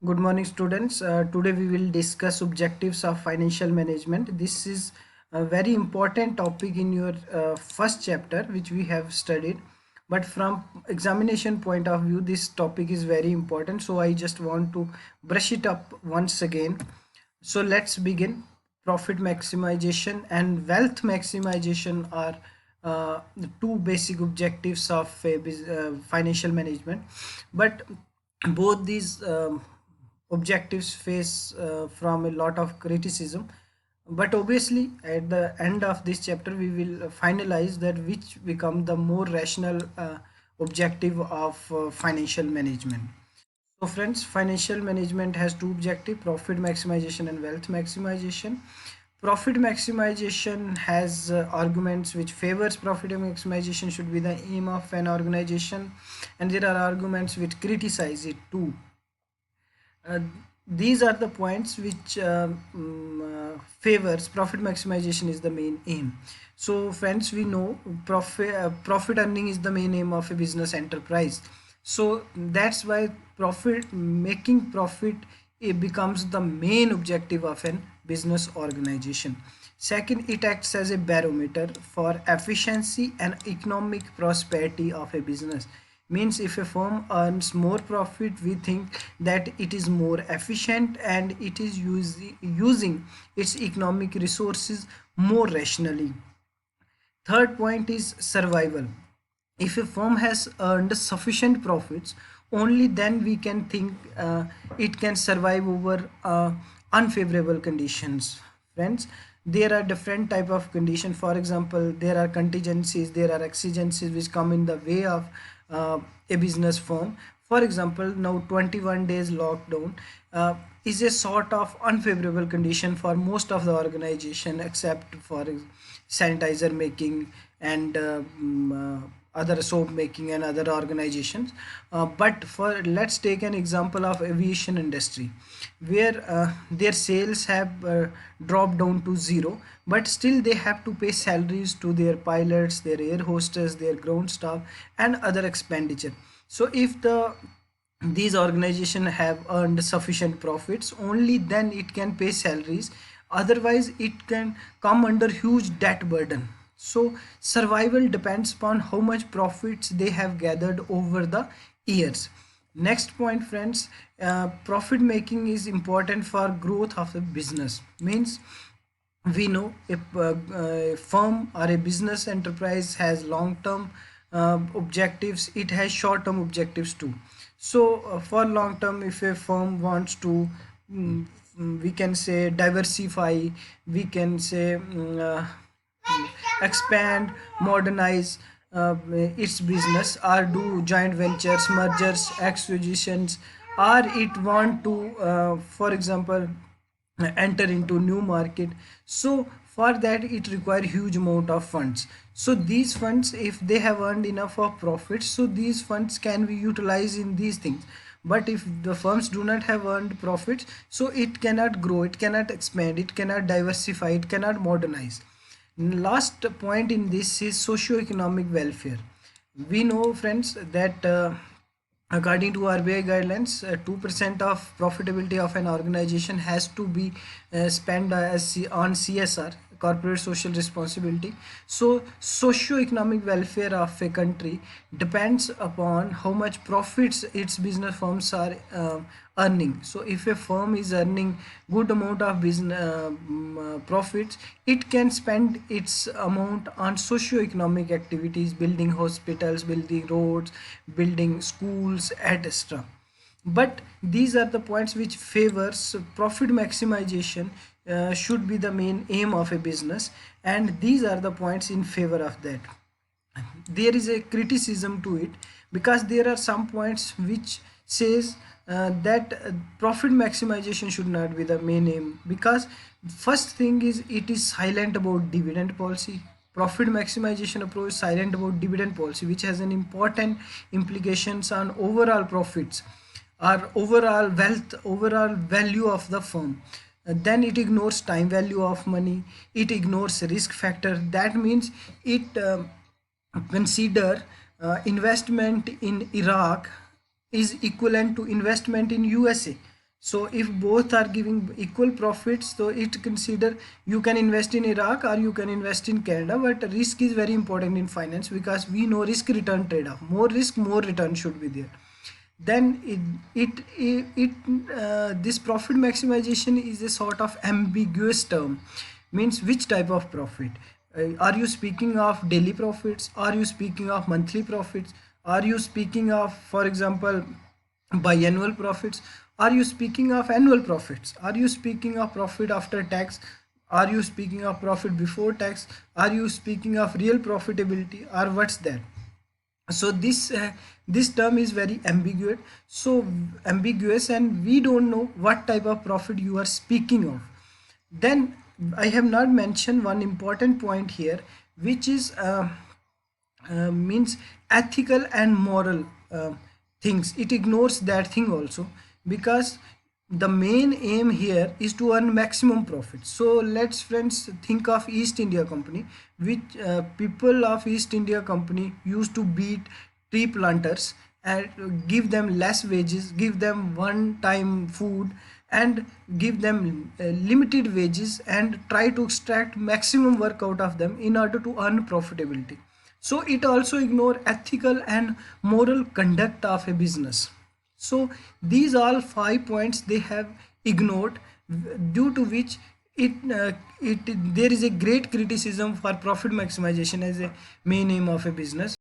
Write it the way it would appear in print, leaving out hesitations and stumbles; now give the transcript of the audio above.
Good morning, students. Today we will discuss objectives of financial management. This is a very important topic in your first chapter, which we have studied. But from examination point of view, this topic is very important. So I just want to brush it up once again. So let's begin. Profit maximization and wealth maximization are the two basic objectives of financial management. But both these objectives face from a lot of criticism, but obviously at the end of this chapter we will finalize that which become the more rational objective of financial management. So friends, financial management has two objectives: profit maximization and wealth maximization. Profit maximization has arguments which favors profit maximization should be the aim of an organization, and there are arguments which criticize it too. uh, these are the points which favors profit maximization is the main aim. So friends, we know profit earning is the main aim of a business enterprise. So that's why profit, it becomes the main objective of an business organization. Second, it acts as a barometer for efficiency and economic prosperity of a business. Means if a firm earns more profit, we think that it is more efficient and it is using its economic resources more rationally. Third point is survival. If a firm has earned sufficient profits, only then we can think it can survive over unfavorable conditions. Friends, there are different type of conditions. For example, there are contingencies, there are exigencies which come in the way of a business firm. For example, now 21 days lockdown is a sort of unfavorable condition for most of the organization, except for sanitizer making and other soap making and other organizations. But for let's take an example of aviation industry, where their sales have dropped down to zero, but still they have to pay salaries to their pilots, their air hostess, their ground staff, and other expenditure. So if these organizations have earned sufficient profits, only then it can pay salaries, otherwise it can come under huge debt burden. So survival depends upon how much profits they have gathered over the years. Next point, friends, profit making is important for growth of the business. Means we know if a firm or a business enterprise has long term objectives, it has short term objectives too. So for long term, if a firm wants to we can say diversify, we can say expand, modernize its business, or do joint ventures, mergers, acquisitions, or it want to for example enter into new market. So for that it require huge amount of funds. So these funds, if they have earned enough of profits, so these funds can be utilized in these things. But if the firms do not have earned profits, so it cannot grow, it cannot expand, it cannot diversify, it cannot modernize. Last point in this is socio-economic welfare. We know, friends, that according to RBI guidelines, 2% of profitability of an organization has to be spent on CSR, corporate social responsibility. So socio-economic welfare of a country depends upon how much profits its business firms are earning. So if a firm is earning good amount of business profits, it can spend its amount on socio-economic activities, building hospitals, building roads, building schools, etc. But these are the points which favors profit maximization should be the main aim of a business, and these are the points in favor of that. There is a criticism to it, because there are some points which says that profit maximization should not be the main aim, because first thing is it is silent about dividend policy. Profit maximization approach silent about dividend policy, which has an important implications on overall profits or overall wealth, overall value of the firm. Then it ignores time value of money, it ignores risk factor. That means it consider investment in Iraq is equivalent to investment in USA. So if both are giving equal profits, so it consider you can invest in Iraq or you can invest in Canada. But risk is very important in finance, because we know risk return trade-off. More risk, more return should be there. Then this profit maximization is a sort of ambiguous term. Means which type of profit? Are you speaking of daily profits? Are you speaking of monthly profits? Are you speaking of, for example, biannual profits? Are you speaking of annual profits? Are you speaking of profit after tax? Are you speaking of profit before tax? Are you speaking of real profitability, or what's that? So this term is very ambiguous, and we don't know what type of profit you are speaking of. Then I have not mentioned one important point here, which is means ethical and moral things. It ignores that thing also, because the main aim here is to earn maximum profit. So let's friends think of East India Company, which people of East India Company used to beat tree planters and give them less wages, give them one time food, and give them limited wages, and try to extract maximum work out of them in order to earn profitability. So it also ignore ethical and moral conduct of a business. So these all 5 points they have ignored, due to which it there is a great criticism for profit maximization as a main aim of a business.